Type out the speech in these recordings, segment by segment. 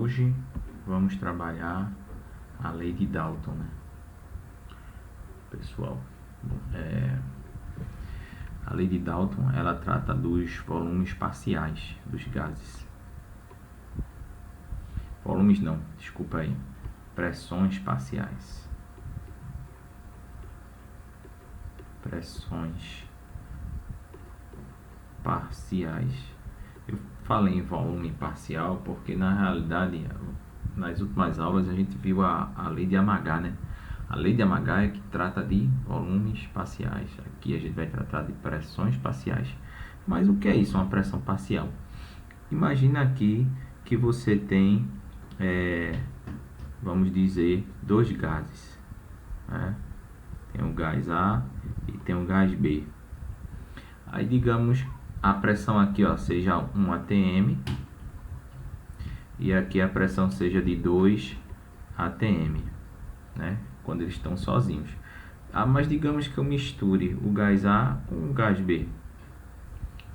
Hoje vamos trabalhar a lei de Dalton, né? Pessoal, a lei de Dalton, ela trata dos volumes parciais dos gases. Volumes não, desculpa aí. Pressões parciais. Pressões parciais. Eu falei em volume parcial porque na realidade nas últimas aulas a gente viu a lei de Amagat, né? A lei de Amagat é que trata de volumes parciais. Aqui a gente vai tratar de pressões parciais. Mas o que é isso, uma pressão parcial? Imagina aqui que você tem, vamos dizer, dois gases, né? Tem o gás A e tem o gás B. Aí digamos a pressão aqui, ó, seja 1 atm e aqui a pressão seja de 2 atm, né? Quando eles estão sozinhos. Mas digamos que eu misture o gás A com o gás B.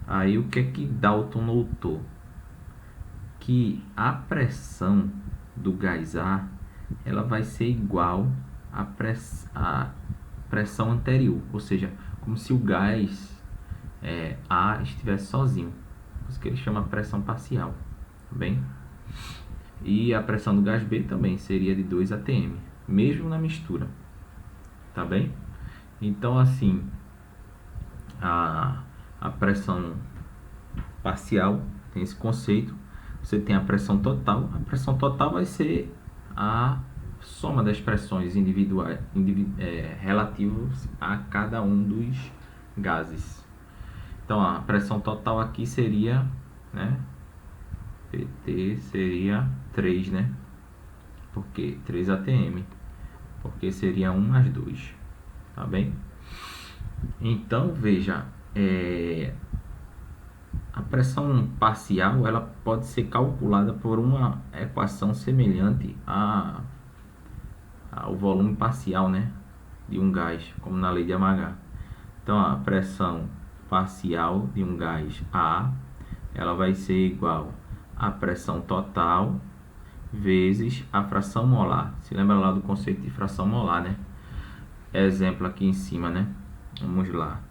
Aí o que é que Dalton notou? Que a pressão do gás A ela vai ser igual à pressão anterior, ou seja, como se o gás A estivesse sozinho. Isso que ele chama pressão parcial, tá bem? E a pressão do gás B também seria de 2 atm, mesmo na mistura, tá bem? Então assim, a pressão parcial tem esse conceito. Você tem a pressão total. A pressão total vai ser a soma das pressões individuais relativas a cada um dos gases. Então a pressão total aqui seria, né, PT seria 3, né? Porque 3 atm, porque seria 1 mais 2, tá bem? Então veja, a pressão parcial ela pode ser calculada por uma equação semelhante ao volume parcial, né, de um gás, como na lei de Amagat. Então a pressão parcial de um gás A ela vai ser igual à pressão total vezes a fração molar. Se lembra lá do conceito de fração molar, né? Exemplo aqui em cima, né? Vamos lá.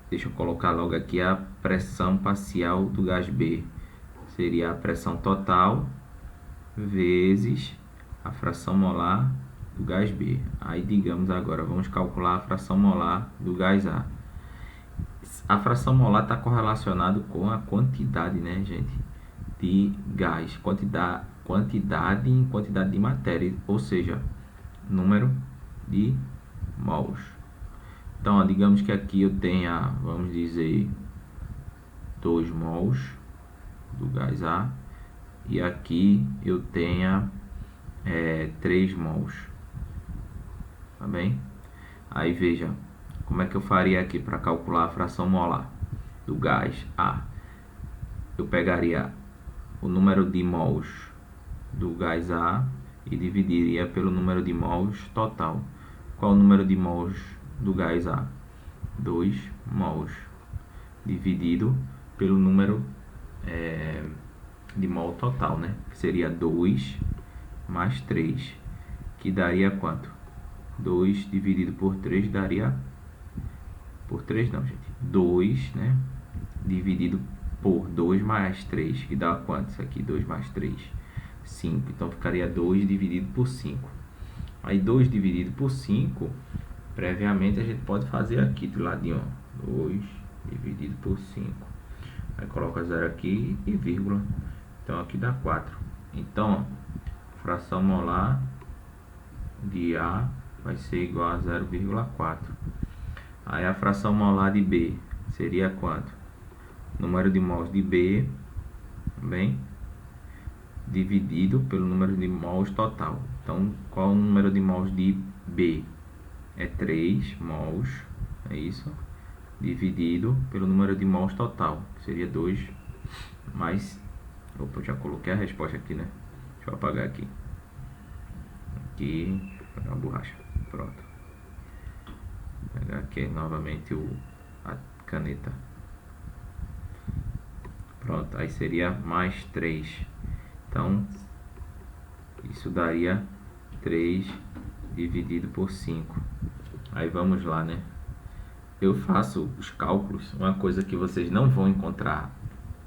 Deixa eu colocar logo aqui a pressão parcial do gás B. Seria a pressão total vezes a fração molar do gás B. Aí, digamos agora, vamos calcular a fração molar do gás A. A fração molar está correlacionado com a quantidade, né, gente, de gás. Quantidade em quantidade de matéria, ou seja, número de mols. Então, ó, digamos que aqui eu tenha, vamos dizer, 2 mols do gás A e aqui eu tenha 3 mols, tá bem? Aí veja, como é que eu faria aqui para calcular a fração molar do gás A? Eu pegaria o número de mols do gás A e dividiria pelo número de mols total. Qual o número de mols do gás A? 2 mols dividido pelo número de mol total, né? Que seria 2 mais 3, que daria quanto? 2 dividido por 3 daria... Por 3 não, gente. 2, né? Dividido por 2 mais 3, que dá quanto? Isso aqui, 2 mais 3, 5. Então ficaria 2 dividido por 5. Aí 2 dividido por 5, previamente a gente pode fazer aqui do ladinho, ó. 2 dividido por 5. Aí coloca 0 aqui e vírgula. Então aqui dá 4. Então, ó, fração molar de A vai ser igual a 0,4. Aí a fração molar de B seria quanto? Número de mols de B, bem, dividido pelo número de mols total. Então, qual o número de mols de B? É 3 mols, é isso, dividido pelo número de mols total, que seria 2 mais... Opa, eu já coloquei a resposta aqui, né? Deixa eu apagar aqui. Aqui, pegar uma borracha, pronto. Vou pegar aqui novamente a caneta. Pronto, aí seria mais 3. Então, isso daria 3 dividido por 5. Aí vamos lá, né? Eu faço os cálculos, uma coisa que vocês não vão encontrar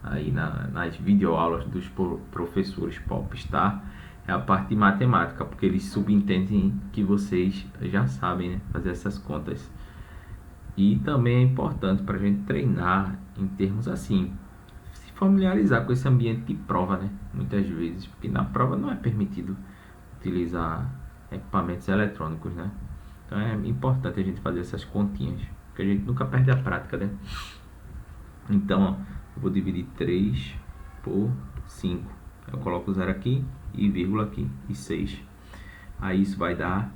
aí nas videoaulas dos professores Popstar, é a parte de matemática, porque eles subentendem que vocês já sabem, né, fazer essas contas. E também é importante para a gente treinar em termos assim, se familiarizar com esse ambiente de prova, né? Muitas vezes, porque na prova não é permitido utilizar equipamentos eletrônicos, né? Então é importante a gente fazer essas continhas, porque a gente nunca perde a prática, né? Então, ó, eu vou dividir 3 por 5. Eu coloco 0 aqui e vírgula aqui e 6. Aí isso vai dar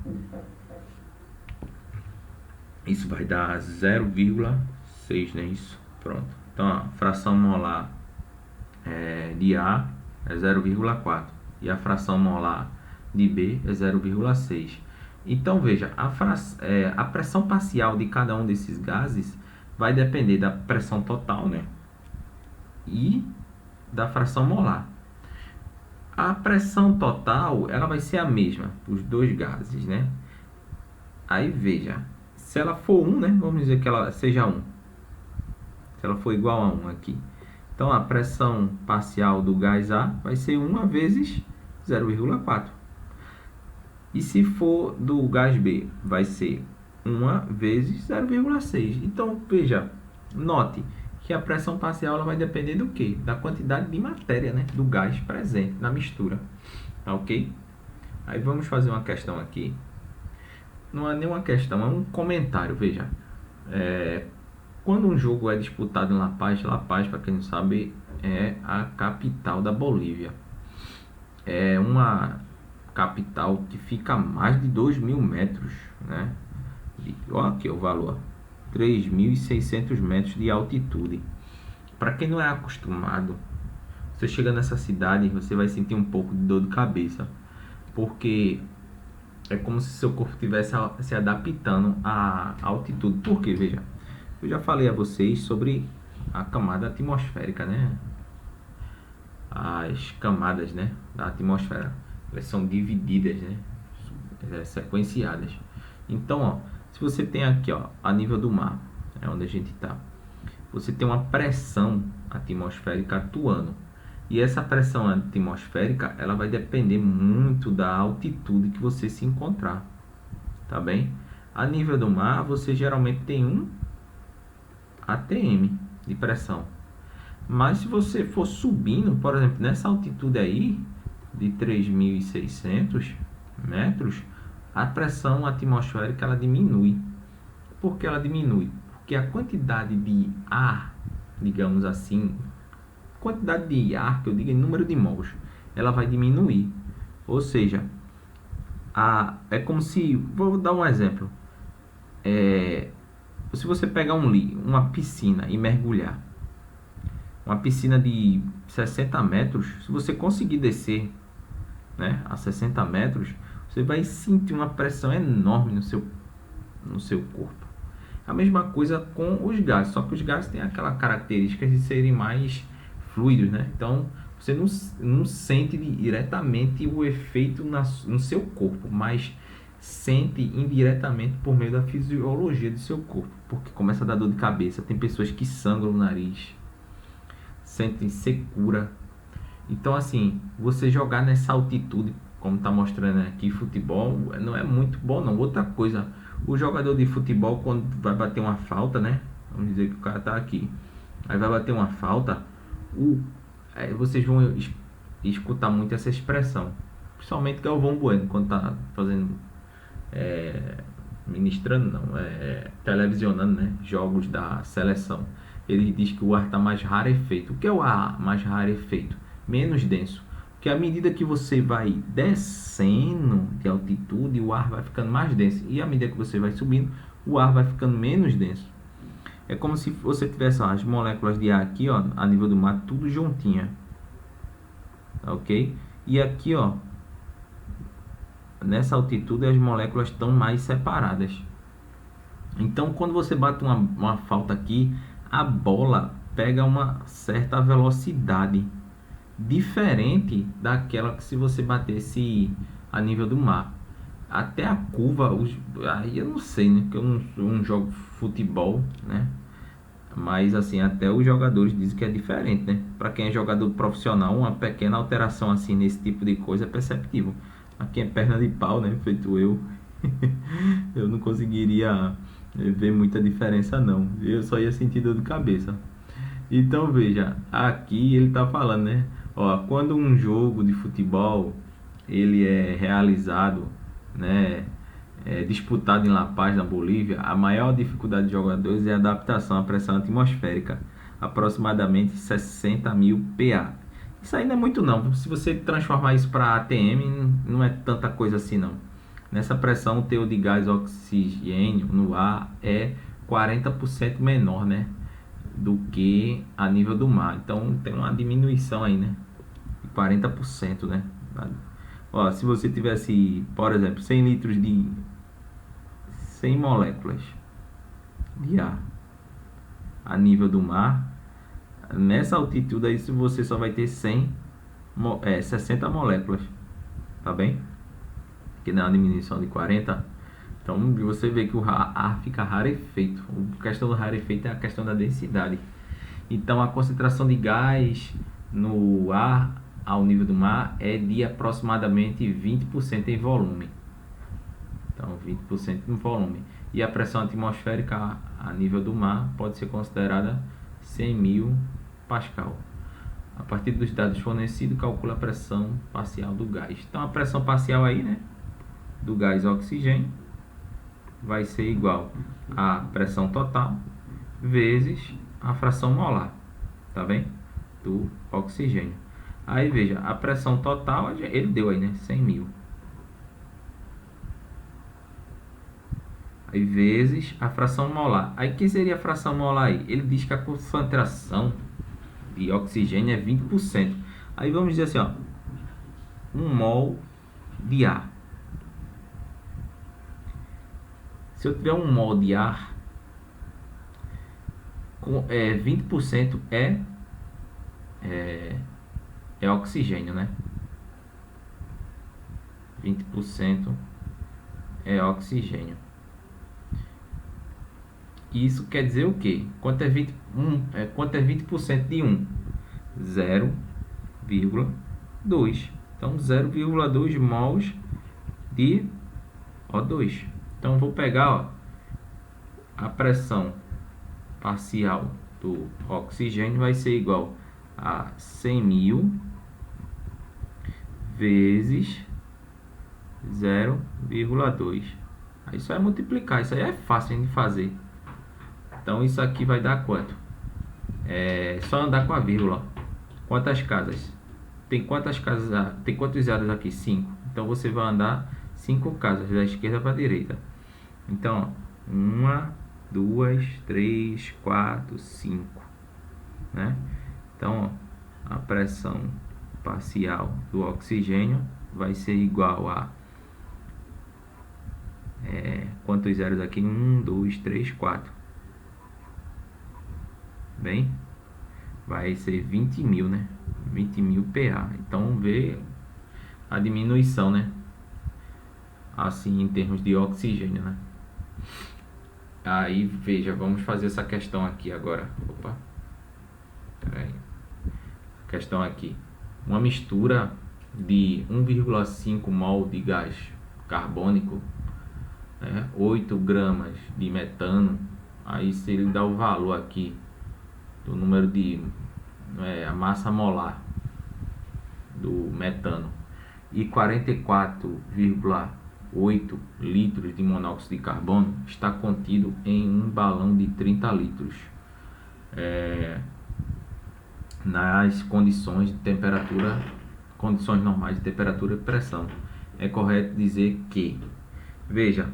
0,6, né? Isso. Pronto. Então, a fração molar de A é 0,4 e a fração molar de B é 0,6. Então, veja, a pressão parcial de cada um desses gases vai depender da pressão total, né? E da fração molar. A pressão total, ela vai ser a mesma os dois gases, né? Aí, veja, se ela for 1, né? Vamos dizer que ela seja 1. Se ela for igual a 1 aqui. Então, a pressão parcial do gás A vai ser 1 vezes 0,4. E se for do gás B, vai ser 1 vezes 0,6. Então, veja, note que a pressão parcial ela vai depender do quê? Da quantidade de matéria, né? Do gás presente na mistura. Tá ok? Aí vamos fazer uma questão aqui. Não é nenhuma questão, é um comentário, veja. Quando um jogo é disputado em La Paz, para quem não sabe, é a capital da Bolívia. É uma capital que fica a mais de 2.000 metros, né? Olha aqui o valor, 3.600 metros de altitude. Para quem não é acostumado, você chega nessa cidade, você vai sentir um pouco de dor de cabeça, porque é como se seu corpo estivesse se adaptando à altitude. Por quê? Veja, eu já falei a vocês sobre a camada atmosférica, né? As camadas, né, da atmosfera, elas são divididas, né, sequenciadas. Então, ó, se você tem aqui, ó, a nível do mar, é onde a gente está, você tem uma pressão atmosférica atuando. E essa pressão atmosférica, ela vai depender muito da altitude que você se encontrar, tá bem? A nível do mar, você geralmente tem um ATM de pressão. Mas se você for subindo, por exemplo, nessa altitude aí, de 3.600 metros, a pressão atmosférica ela diminui. Por que ela diminui? Porque a quantidade de ar, digamos assim, quantidade de ar, que eu digo em número de mols, ela vai diminuir. Ou seja, é como se, vou dar um exemplo, se você pegar uma piscina e mergulhar, uma piscina de 60 metros, se você conseguir descer, né, a 60 metros, você vai sentir uma pressão enorme no seu corpo. A mesma coisa com os gases, só que os gases têm aquela característica de serem mais fluidos, né? Então, você não sente diretamente o efeito no seu corpo, mas sente indiretamente por meio da fisiologia do seu corpo, porque começa a dar dor de cabeça, tem pessoas que sangram o nariz, sentem secura. Então, assim, você jogar nessa altitude, como está mostrando aqui, futebol, não é muito bom, não. Outra coisa, o jogador de futebol, quando vai bater uma falta, né? Vamos dizer que o cara está aqui, aí vai bater uma falta, vocês vão escutar muito essa expressão, principalmente Galvão Bueno, quando está fazendo, ministrando, não, televisionando, né? Jogos da seleção. Ele diz que o ar está mais rarefeito. O que é o ar mais rarefeito? Menos denso. Porque à medida que você vai descendo de altitude, o ar vai ficando mais denso. E à medida que você vai subindo, o ar vai ficando menos denso. É como se você tivesse as moléculas de ar aqui, ó, a nível do mar, tudo juntinha. Ok? E aqui, ó, nessa altitude as moléculas estão mais separadas. Então, quando você bate uma falta aqui, a bola pega uma certa velocidade. diferente daquela que se você batesse a nível do mar. Até a curva, aí eu não sei, né? Que eu não jogo futebol, né? Mas assim, até os jogadores dizem que é diferente, né? Para quem é jogador profissional, uma pequena alteração assim nesse tipo de coisa é perceptível. Mas quem é perna de pau, né? Feito eu, eu não conseguiria ver muita diferença não. Eu só ia sentir dor de cabeça. Então veja, aqui ele está falando, né? Ó, quando um jogo de futebol ele é realizado, né, disputado em La Paz, na Bolívia, a maior dificuldade dos jogadores é a adaptação à pressão atmosférica, aproximadamente 60.000 PA. Isso aí não é muito não. Se você transformar isso para ATM, não é tanta coisa assim não. Nessa pressão, o teor de gás oxigênio no ar é 40% menor, né, do que a nível do mar. Então tem uma diminuição aí, né, de 40%, né. Ó, se você tivesse, por exemplo, 100 litros de 100 moléculas de ar a nível do mar, nessa altitude aí você só vai ter 60 moléculas, tá bem? Que não é uma diminuição de 40. Então você vê que o ar fica rarefeito. A questão do rarefeito é a questão da densidade. Então a concentração de gás no ar ao nível do mar é de aproximadamente 20% em volume. Então 20% no volume. E a pressão atmosférica a nível do mar pode ser considerada 100.000 pascal. A partir dos dados fornecidos, calcula a pressão parcial do gás. Então a pressão parcial aí, né, do gás oxigênio vai ser igual à pressão total vezes a fração molar, tá bem? Do oxigênio. Aí veja, a pressão total ele deu aí, né, 100.000. Aí vezes a fração molar. Aí que seria a fração molar aí? Ele diz que a concentração de oxigênio é 20%. Aí vamos dizer assim, ó, 1 mol de ar. Se eu tiver 1 mol de ar, 20% é oxigênio, né? 20% é oxigênio. Isso quer dizer o quê? Quanto é 20% de 1? 0,2. Então 0,2 mols de O2. Então vou pegar, ó, a pressão parcial do oxigênio vai ser igual a 100.000 vezes 0,2. Aí só é multiplicar, isso aí é fácil de fazer. Então isso aqui vai dar quanto? É só andar com a vírgula. Quantas casas? Tem quantas casas? Tem quantos zeros aqui? 5. Então você vai andar 5 casas da esquerda para a direita. Então, 1, 2, 3, 4, 5, né? Então, ó, a pressão parcial do oxigênio vai ser igual a quantos zeros aqui? 1, 2, 3, 4. Bem, vai ser 20.000, né? 20.000 PA. Então, vê a diminuição, né? Assim, em termos de oxigênio, né? Aí, veja, vamos fazer essa questão aqui agora. Opa, peraí. Questão aqui. Uma mistura de 1,5 mol de gás carbônico, né? 8 gramas de metano. Aí, se ele dá o valor aqui do número de a massa molar do metano e 44,8 litros de monóxido de carbono está contido em um balão de 30 litros nas condições de temperatura, condições normais de temperatura e pressão. É correto dizer que, veja,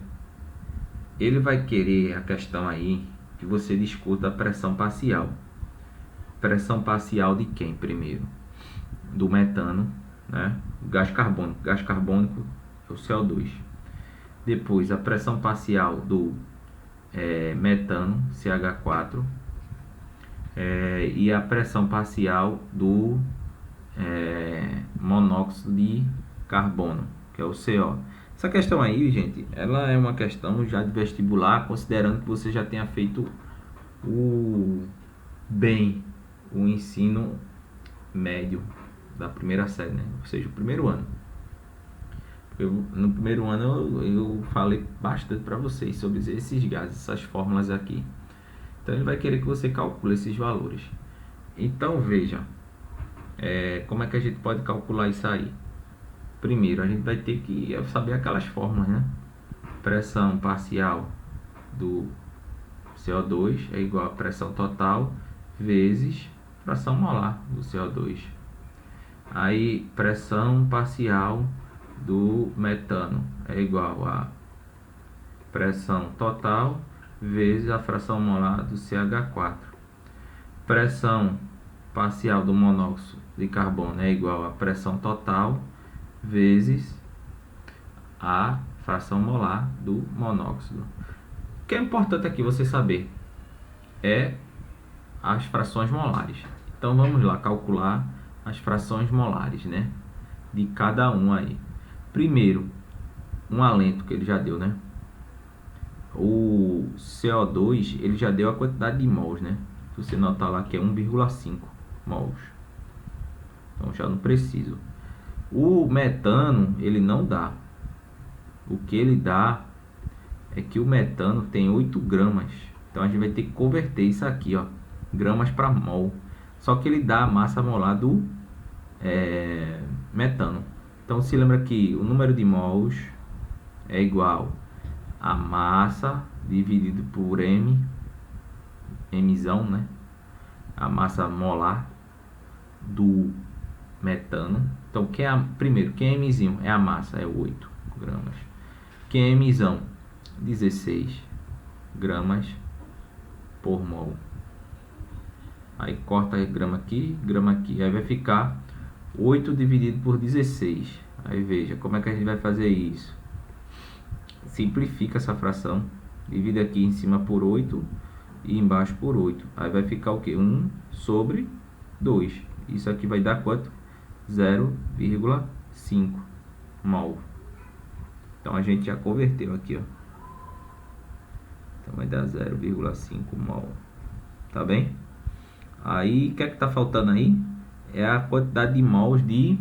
ele vai querer a questão aí que você discuta a pressão parcial. Pressão parcial de quem primeiro? Do metano, né? Gás carbônico. Gás carbônico é o CO2. Depois a pressão parcial do metano, CH4. E a pressão parcial do monóxido de carbono, que é o CO. Essa questão aí, gente, ela é uma questão já de vestibular, considerando que você já tenha feito o ensino médio da primeira série, né? Ou seja, o primeiro ano. No primeiro ano eu falei bastante para vocês sobre esses gases, essas fórmulas aqui. Então ele vai querer que você calcule esses valores. Então veja, como é que a gente pode calcular isso aí? Primeiro a gente vai ter que saber aquelas fórmulas, né? Pressão parcial do CO2 é igual a pressão total vezes fração molar do CO2. Aí pressão parcial do metano é igual a pressão total vezes a fração molar do CH4. Pressão parcial do monóxido de carbono é igual a pressão total vezes a fração molar do monóxido. O que é importante aqui você saber é as frações molares. Então vamos lá calcular as frações molares, né, de cada um aí. Primeiro, um alento que ele já deu, né? O CO2 ele já deu a quantidade de mols, né? Se você notar lá que é 1,5 mols. Então já não preciso. O metano ele não dá. O que ele dá é que o metano tem 8 gramas. Então a gente vai ter que converter isso aqui, ó, gramas para mol. Só que ele dá a massa molar do metano. Então se lembra que o número de mols é igual a massa dividido por mzão, né? A massa molar do metano. Então primeiro, quem é mzinho? É a massa, é 8 gramas. Quem é mzão? 16 gramas por mol. Aí corta a grama aqui, aí vai ficar 8 dividido por 16. Aí veja, como é que a gente vai fazer isso? Simplifica essa fração, divide aqui em cima por 8 e embaixo por 8. Aí vai ficar o que? 1 sobre 2. Isso aqui vai dar quanto? 0,5 mol. Então a gente já converteu aqui, ó. Então vai dar 0,5 mol. Tá bem? Aí o que é que tá faltando aí? É a quantidade de mols de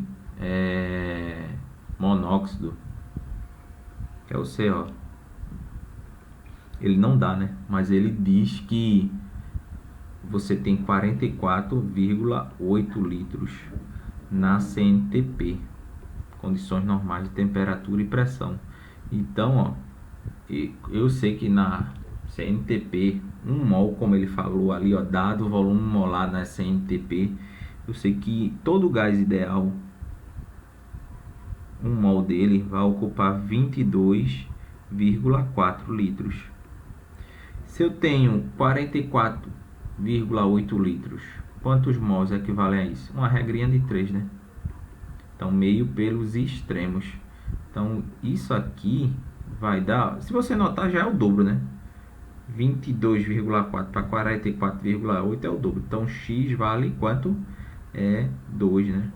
monóxido, que é o CO. Ele não dá, né? Mas ele diz que você tem 44,8 litros na CNTP, condições normais de temperatura e pressão. Então, ó, eu sei que na CNTP, 1 mol, como ele falou ali, ó, dado o volume molar na CNTP, eu sei que todo gás ideal, 1 mol dele vai ocupar 22,4 litros. Se eu tenho 44,8 litros, quantos mols equivalem a isso? Uma regrinha de 3, né? Então, meio pelos extremos. Então, isso aqui vai dar, se você notar, já é o dobro, né? 22,4 para 44,8 é o dobro. Então, X vale quanto? É 2, né?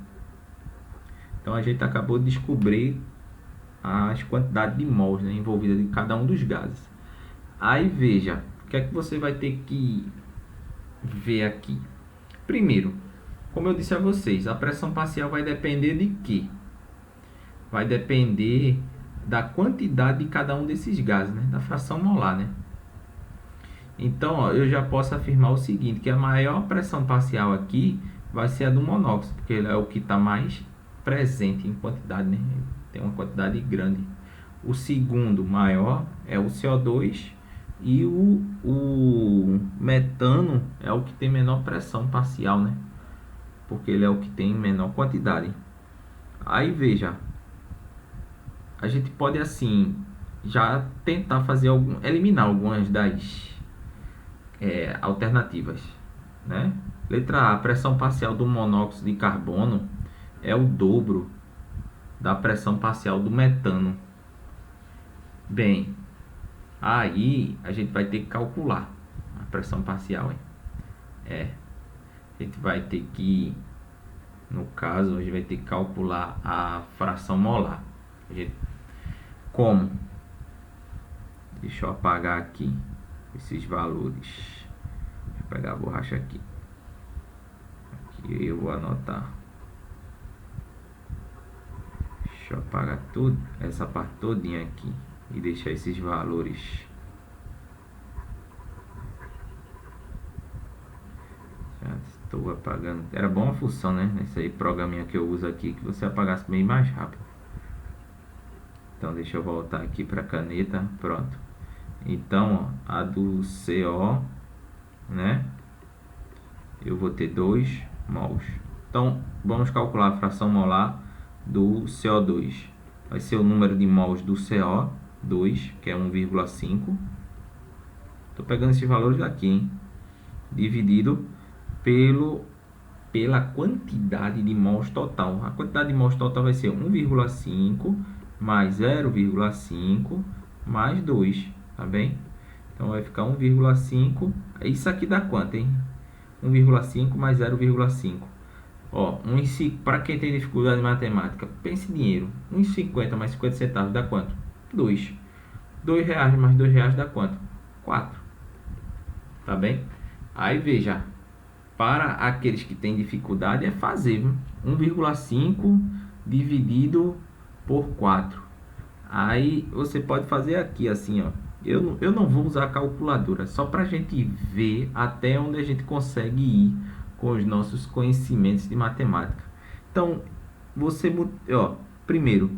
Então, a gente acabou de descobrir as quantidades de mols, né, envolvidas em cada um dos gases. Aí, veja, o que é que você vai ter que ver aqui? Primeiro, como eu disse a vocês, a pressão parcial vai depender de quê? Vai depender da quantidade de cada um desses gases, né? Da fração molar, né? Então, ó, eu já posso afirmar o seguinte, que a maior pressão parcial aqui vai ser a do monóxido, porque ele é o que está mais presente em quantidade, né? Tem uma quantidade grande. O segundo maior é o CO2 e o metano é o que tem menor pressão parcial, né? Porque ele é o que tem menor quantidade. Aí veja, a gente pode assim já tentar fazer eliminar algumas das alternativas, né? Letra A, a pressão parcial do monóxido de carbono é o dobro da pressão parcial do metano. Bem, aí a gente vai ter que calcular a pressão parcial, hein? A gente vai ter que No caso, a gente vai ter que calcular a fração molar. Como? Deixa eu apagar aqui esses valores. Deixa eu pegar a borracha aqui. Aqui eu vou anotar. Deixa eu apagar tudo, essa parte todinha aqui e deixar esses valores. Já estou apagando. Era bom a função, né? Esse aí programinha que eu uso aqui, que você apagasse bem mais rápido. Então deixa eu voltar aqui para a caneta. Pronto. Então, ó, a do CO, né? Eu vou ter 2 mols. Então, vamos calcular a fração molar do CO2. Vai ser o número de mols do CO2, que é 1,5. Estou pegando esses valores daqui, hein? Dividido pela quantidade de mols total. A quantidade de mols total vai ser 1,5 mais 0,5 mais 2, tá bem? Então vai ficar 1,5. Isso aqui dá quanto, hein? 1,5 mais 0,5. Ó, para quem tem dificuldade em matemática, pense em dinheiro. 1,50 mais 50 centavos dá quanto? 2. 2 reais mais 2 reais dá quanto? 4. Tá bem? Aí veja, para aqueles que têm dificuldade é fazer 1,5 dividido por 4. Aí você pode fazer aqui assim, ó. Eu não vou usar a calculadora, só para a gente ver até onde a gente consegue ir com os nossos conhecimentos de matemática. Então, você, ó, primeiro,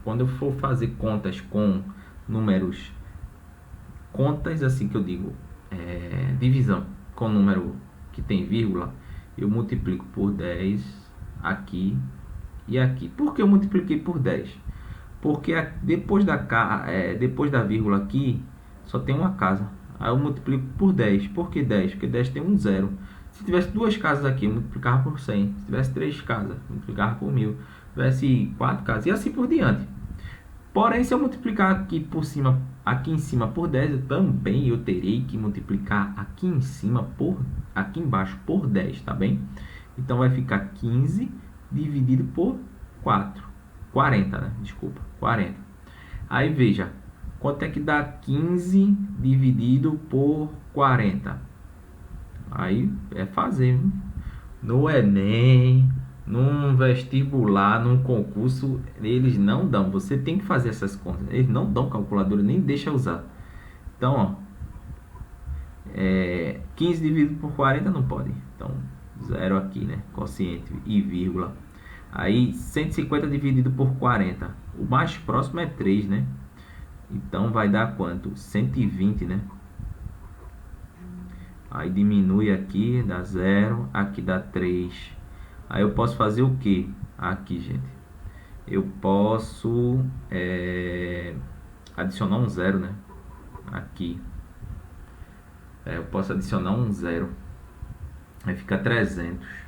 quando eu for fazer contas com números, contas assim que eu digo, divisão com número que tem vírgula, eu multiplico por 10 aqui e aqui. Por que eu multipliquei por 10? Porque depois da vírgula aqui, só tem uma casa. Aí eu multiplico por 10. Por que 10? Porque 10 tem um zero. Se tivesse duas casas aqui, eu multiplicava por 100. Se tivesse 3 casas, eu multiplicava por 1000. Se tivesse 4 casas, e assim por diante. Porém, se eu multiplicar aqui em cima por 10, eu terei que multiplicar aqui embaixo por 10, tá bem? Então, vai ficar 15 dividido por 4. 40, né? Desculpa, 40. Aí, veja, quanto é que dá 15 dividido por 40? Aí, é fazer, viu? No Enem, num vestibular, num concurso, eles não dão. Você tem que fazer essas contas. Eles não dão calculadora, nem deixa usar. Então, ó, 15 dividido por 40 não pode. Então, zero aqui, né? Quociente e vírgula. Aí, 150 dividido por 40. O mais próximo é 3, né? Então, vai dar quanto? 120, né? Aí, diminui aqui, dá 0. Aqui dá 3. Aí, eu posso fazer o que? Aqui, gente. Eu posso adicionar um 0, né? Aqui. Eu posso adicionar um 0. Aí, fica 300.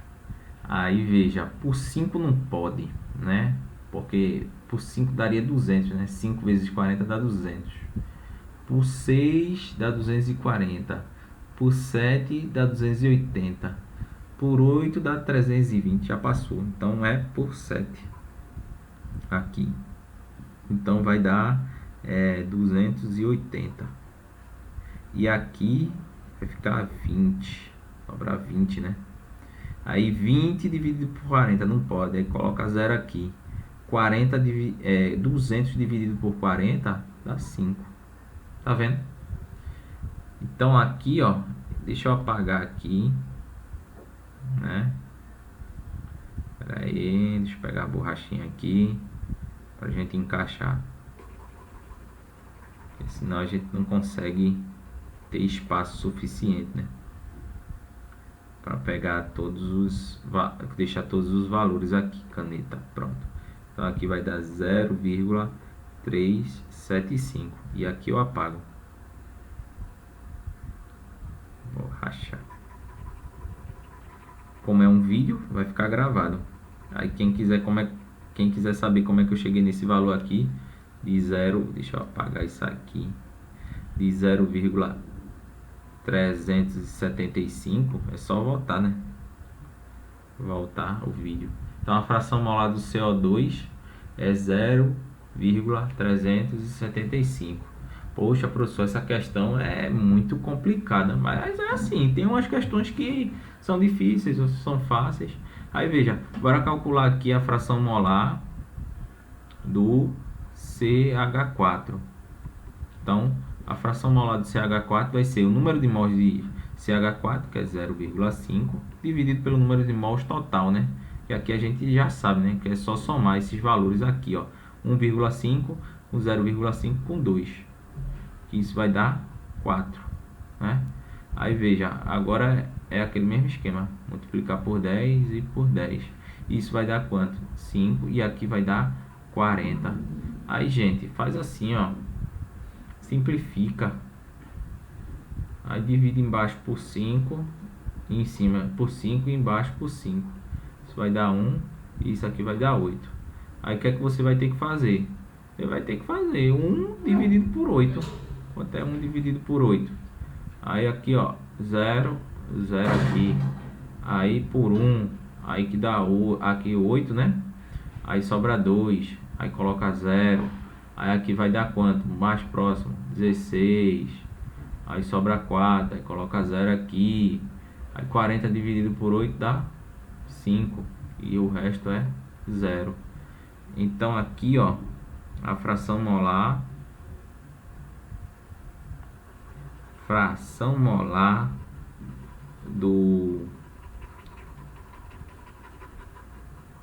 Aí veja, por 5 não pode, né? Porque por 5 daria 200, né? 5 vezes 40 dá 200. Por 6 dá 240. Por 7 dá 280. Por 8 dá 320. Já passou. Então é por 7. Aqui. Então vai dar 280. E aqui vai ficar 20. Sobrar 20, né? Aí 20 dividido por 40, não pode. Aí coloca 0 aqui. 200 dividido por 40 dá 5. Tá vendo? Então aqui, ó, deixa eu apagar aqui, né? Espera aí, deixa eu pegar a borrachinha aqui pra gente encaixar. Porque senão a gente não consegue ter espaço suficiente, né? Para pegar deixar todos os valores aqui, caneta, pronto. Então aqui vai dar 0,375 e aqui eu apago. Vou rachar. Como é um vídeo, vai ficar gravado. Aí quem quiser saber como é que eu cheguei nesse valor aqui de 0, deixa eu apagar isso aqui, de 0,375, é só voltar, né? voltar o vídeo. Então a fração molar do CO2 é 0,375. Poxa, professor, essa questão é muito complicada, mas é assim, tem umas questões que são difíceis, outras são fáceis. Aí veja, bora calcular aqui a fração molar do CH4. Então, a fração molar do CH4 vai ser o número de mols de CH4, que é 0,5, dividido pelo número de mols total, né? Que aqui a gente já sabe, né? Que é só somar esses valores aqui, ó. 1,5 com 0,5 com 2. Que isso vai dar 4, né? Aí veja, agora é aquele mesmo esquema. Multiplicar por 10 e por 10. Isso vai dar quanto? 5 e aqui vai dar 40. Aí, gente, faz assim, ó. Simplifica. Aí divide embaixo por 5, e em cima por 5 e embaixo por 5. Isso vai dar 1 e isso aqui vai dar 8. Aí o que é que você vai ter que fazer? Você vai ter que fazer 1 dividido por 8. Quanto é 1 dividido por 8? Aí aqui, ó, 0, 0 aqui. Aí por 1, aí que dá aqui 8, né? Aí sobra 2, aí coloca 0. Aí aqui vai dar quanto? Mais próximo, 16. Aí sobra 4, aí coloca 0 aqui. Aí 40 dividido por 8 dá 5. E o resto é 0. Então aqui, ó, a fração molar do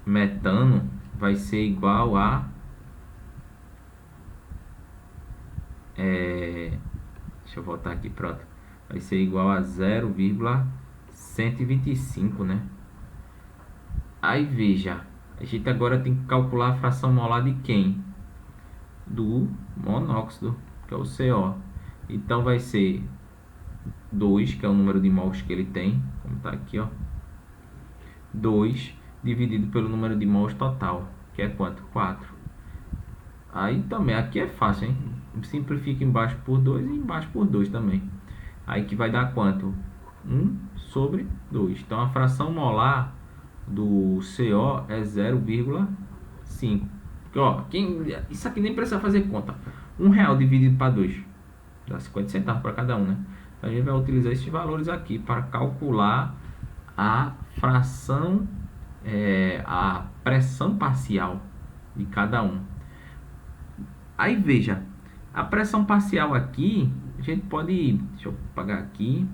metano vai ser igual a deixa eu voltar aqui, pronto. Vai ser igual a 0,125, né? Aí veja, a gente agora tem que calcular a fração molar de quem? Do monóxido, que é o CO. Então vai ser 2, que é o número de mols que ele tem, como está aqui, ó. 2 dividido pelo número de mols total, que é quanto? 4. Aí também, aqui é fácil, hein? Simplifica embaixo por 2 e embaixo por 2 também. Aí que vai dar quanto? 1 sobre 2. Então a fração molar do CO é 0,5. Ó, isso aqui nem precisa fazer conta. R$1 dividido para 2 dá 50 centavos para cada um, né? Então a gente vai utilizar esses valores aqui para calcular a fração, a pressão parcial de cada um. Aí veja, a pressão parcial aqui, a gente pode, deixa eu apagar aqui,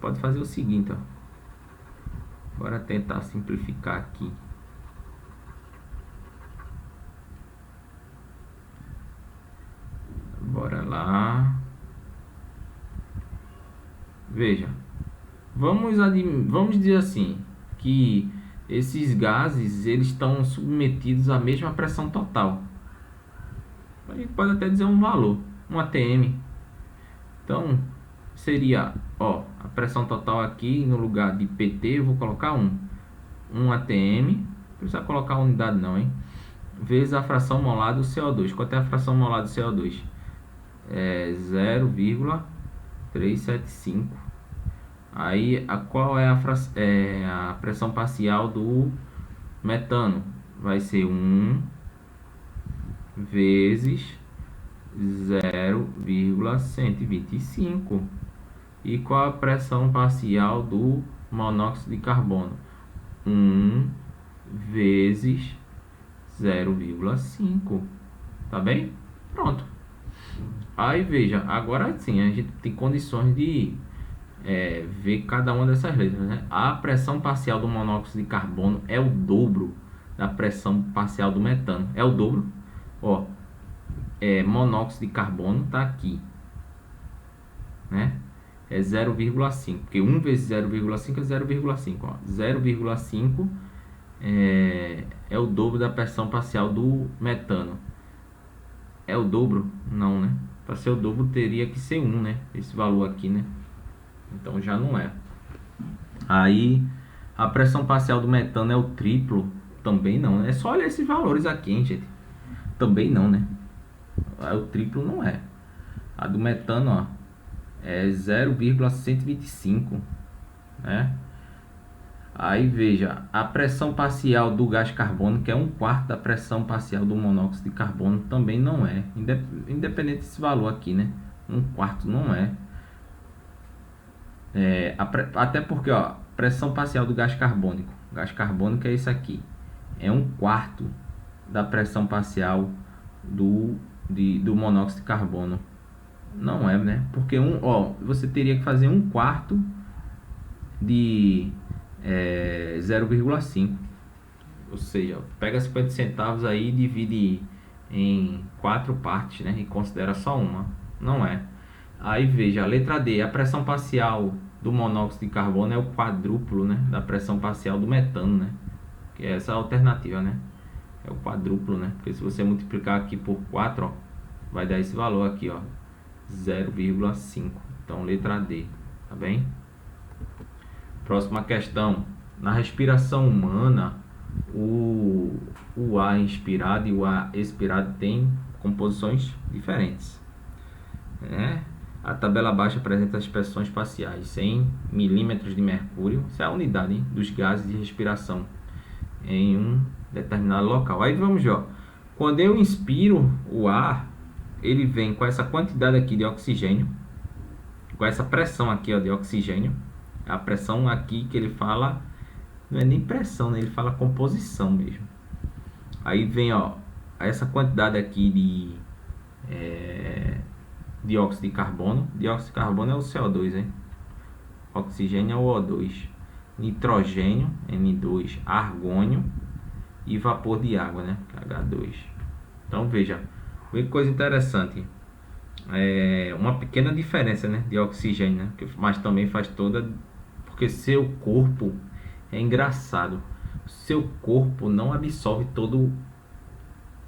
pode fazer o seguinte, ó. Bora tentar simplificar aqui. Bora lá. Veja, vamos dizer assim, que esses gases eles estão submetidos à mesma pressão total. A gente pode até dizer um valor, um atm. Então, seria, ó, a pressão total aqui, no lugar de PT, eu vou colocar 1 atm, não precisa colocar unidade não, hein? Vezes a fração molar do CO2. Quanto é a fração molar do CO2? É 0,375. Aí, qual é a pressão parcial do metano? Vai ser 1 vezes 0,125. E qual a pressão parcial do monóxido de carbono? 1 vezes 0,5. Tá bem? Pronto. Aí veja, agora sim a gente tem condições de ver cada uma dessas letras, né? A pressão parcial do monóxido de carbono é o dobro da pressão parcial do metano. É o dobro. Ó, monóxido de carbono tá aqui, né? É 0,5, porque 1 vezes 0,5 é 0,5, ó. 0,5 é o dobro da pressão parcial do metano. É o dobro? Não, né? Para ser o dobro teria que ser 1, né? Esse valor aqui, né? Então já não é. Aí a pressão parcial do metano é o triplo? Também não, né? É só olhar esses valores aqui, hein, gente? Também não, né? O triplo não é. A do metano, ó, é 0,125, né? Aí veja, a pressão parcial do gás carbônico, que é 1/4 da pressão parcial do monóxido de carbono, também não é. Independente desse valor aqui, né? 1/4 não é. Até porque, ó, pressão parcial do gás carbônico. O gás carbônico é isso aqui. É 1/4 da pressão parcial do monóxido de carbono. Não é, né? Porque você teria que fazer 1/4 de 0,5. Ou seja, pega 50 centavos aí e divide em 4 partes, né? E considera só uma. Não é. Aí veja, a letra D, a pressão parcial do monóxido de carbono é o quadruplo, né, da pressão parcial do metano, né? Que é essa a alternativa, né? É o quadruplo, né? Porque se você multiplicar aqui por 4, ó, vai dar esse valor aqui, ó, 0,5. Então, letra D, tá bem? Próxima questão. Na respiração humana, o ar inspirado e o ar expirado têm composições diferentes, né? A tabela abaixo apresenta as pressões parciais 100 milímetros de mercúrio, isso é a unidade, hein, dos gases de respiração em um determinado local. Aí vamos ver, ó. Quando eu inspiro o ar, ele vem com essa quantidade aqui de oxigênio, com essa pressão aqui, ó, de oxigênio. A pressão aqui que ele fala não é nem pressão, né? Ele fala composição mesmo. Aí vem, ó, essa quantidade aqui de dióxido de carbono. Dióxido de carbono é o CO2, hein? Oxigênio é o O2. Nitrogênio, N2. Argônio e vapor de água, né? H2. Então veja, que coisa interessante. Uma pequena diferença, né, de oxigênio, né? Mas também faz toda, porque seu corpo é engraçado. Seu corpo não absorve todo o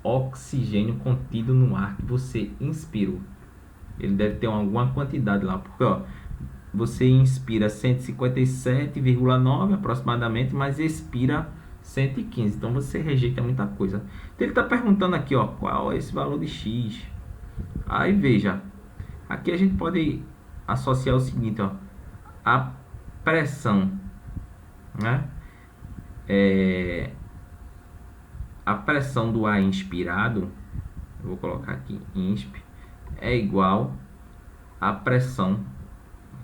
oxigênio contido no ar que você inspirou. Ele deve ter alguma quantidade lá, porque ó, você inspira 157,9 aproximadamente, mas expira 115. Então você rejeita muita coisa. Então ele está perguntando aqui, ó, qual é esse valor de X. Aí veja, aqui a gente pode associar o seguinte, ó, a pressão, né? A pressão do ar inspirado, eu vou colocar aqui insp, é igual à pressão,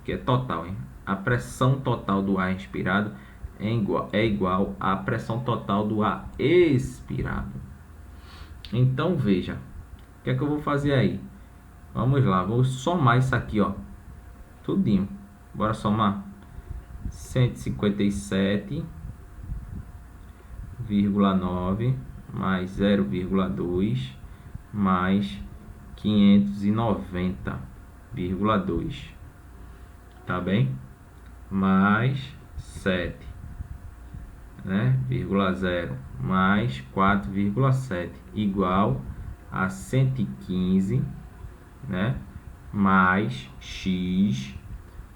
que é total, hein? A pressão total do ar inspirado é igual à pressão total do ar expirado. Então veja, o que é que eu vou fazer aí? Vamos lá, vou somar isso aqui, ó, tudinho. Bora somar. 157,9 mais 0,2 mais 590,2, tá bem? Mais 7, né? 0,0 mais 4,7 igual a 115, né? Mais x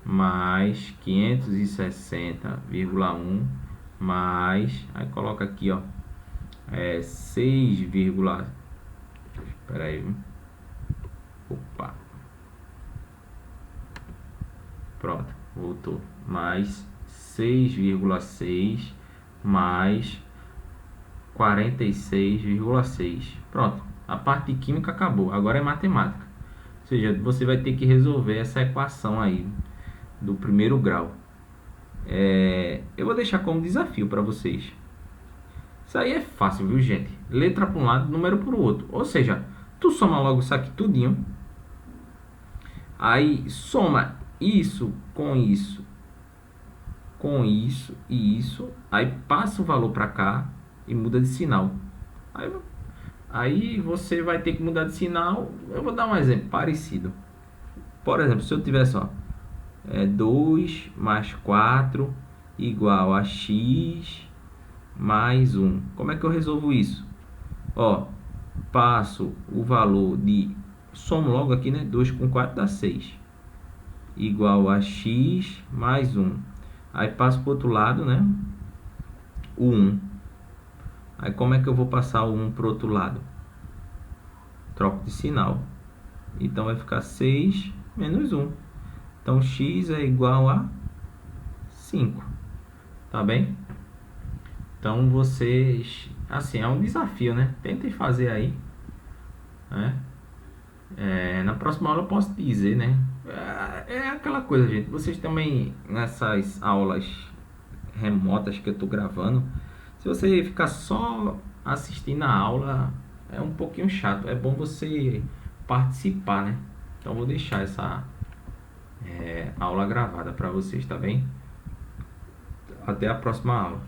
mais 560,1 mais, aí coloca aqui, ó, 6, espera aí, opa, pronto, voltou, mais 6,6 mais 46,6. Pronto, a parte de química acabou, agora é matemática. Ou seja, você vai ter que resolver essa equação aí do primeiro grau. Eu vou deixar como desafio para vocês. Isso aí é fácil, viu, gente? Letra para um lado, número para o outro. Ou seja, tu soma logo isso aqui tudinho. Aí soma isso com isso, com isso e isso. Aí passa o valor para cá e muda de sinal. Aí você vai ter que mudar de sinal. Eu vou dar um exemplo parecido. Por exemplo, se eu tivesse, ó, 2 mais 4 igual a x mais 1. Como é que eu resolvo isso? Ó, passo o valor de... Somo logo aqui, né? 2 com 4 dá 6. Igual a x mais 1. Aí passo para o outro lado, né? O 1. Aí como é que eu vou passar o 1 para o outro lado? Troco de sinal. Então vai ficar 6 menos 1. Então x é igual a 5. Tá bem? Então vocês, assim, é um desafio, né? Tentem fazer aí, né? Na próxima aula eu posso dizer, né? É aquela coisa, gente. Vocês também, nessas aulas remotas que eu tô gravando, se você ficar só assistindo a aula, é um pouquinho chato. É bom você participar, né? Então eu vou deixar essa aula gravada para vocês, tá bem? Até a próxima aula.